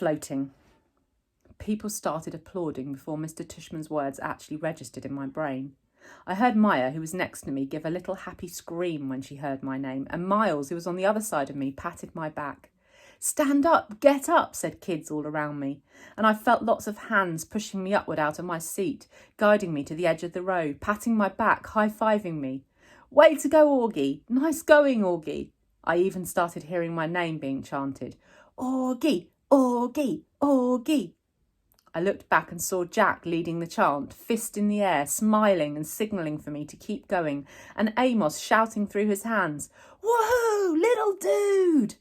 Floating. People started applauding before Mr. Tushman's words actually registered in my brain. I heard Maya, who was next to me, give a little happy scream when she heard my name, and Miles, who was on the other side of me, patted my back. "Stand up, get up," said kids all around me, and I felt lots of hands pushing me upward out of my seat, guiding me to the edge of the row, patting my back, high-fiving me. "Way to go, Augie! Nice going, Augie!" I even started hearing my name being chanted. "Augie! Augie! Augie!" I looked back and saw Jack leading the chant, fist in the air, smiling and signalling for me to keep going, and Amos shouting through his hands, "Woohoo, little dude!"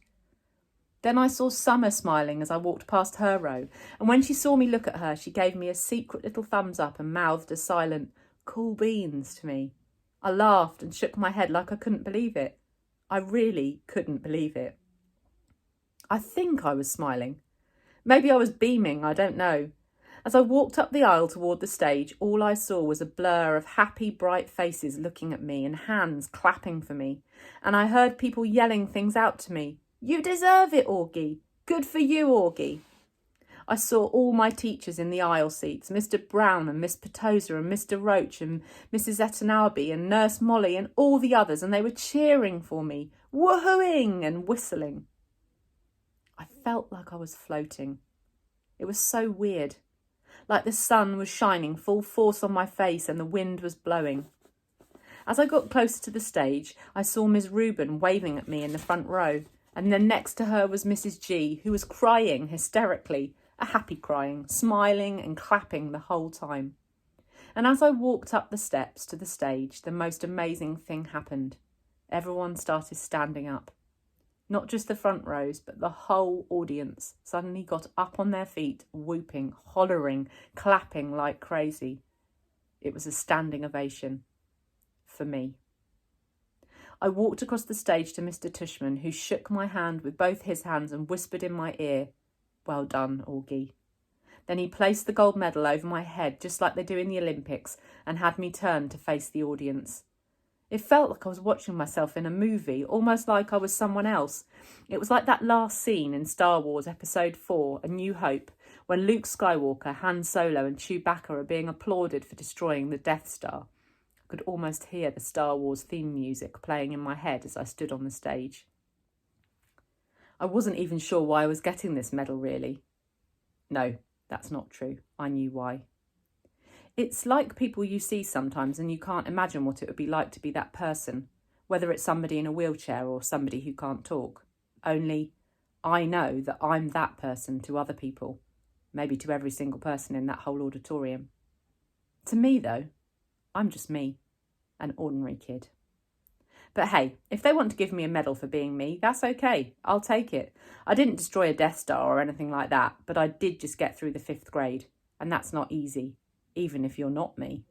Then I saw Summer smiling as I walked past her row, and when she saw me look at her, she gave me a secret little thumbs up and mouthed a silent, "Cool beans" to me. I laughed and shook my head like I couldn't believe it. I really couldn't believe it. I think I was smiling. Maybe I was beaming, I don't know. As I walked up the aisle toward the stage, all I saw was a blur of happy, bright faces looking at me and hands clapping for me. And I heard people yelling things out to me. "You deserve it, Augie. Good for you, Augie." I saw all my teachers in the aisle seats, Mr. Brown and Miss Petosa and Mr. Roach and Mrs. Etanabi and Nurse Molly and all the others, and they were cheering for me, woohooing and whistling. I felt like I was floating. It was so weird. Like the sun was shining full force on my face and the wind was blowing. As I got closer to the stage, I saw Miss Reuben waving at me in the front row, and then next to her was Mrs. G, who was crying hysterically, a happy crying, smiling and clapping the whole time. And as I walked up the steps to the stage, the most amazing thing happened. Everyone started standing up. Not just the front rows, but the whole audience suddenly got up on their feet, whooping, hollering, clapping like crazy. It was a standing ovation. For me. I walked across the stage to Mr. Tushman, who shook my hand with both his hands and whispered in my ear, "Well done, Augie." Then he placed the gold medal over my head, just like they do in the Olympics, and had me turn to face the audience. It felt like I was watching myself in a movie, almost like I was someone else. It was like that last scene in Star Wars Episode 4, A New Hope, when Luke Skywalker, Han Solo and Chewbacca are being applauded for destroying the Death Star. I could almost hear the Star Wars theme music playing in my head as I stood on the stage. I wasn't even sure why I was getting this medal, really. No, that's not true. I knew why. It's like people you see sometimes and you can't imagine what it would be like to be that person, whether it's somebody in a wheelchair or somebody who can't talk. Only I know that I'm that person to other people, maybe to every single person in that whole auditorium. To me, though, I'm just me, an ordinary kid. But hey, if they want to give me a medal for being me, that's okay. I'll take it. I didn't destroy a Death Star or anything like that, but I did just get through the 5th grade, and that's not easy, even if you're not me.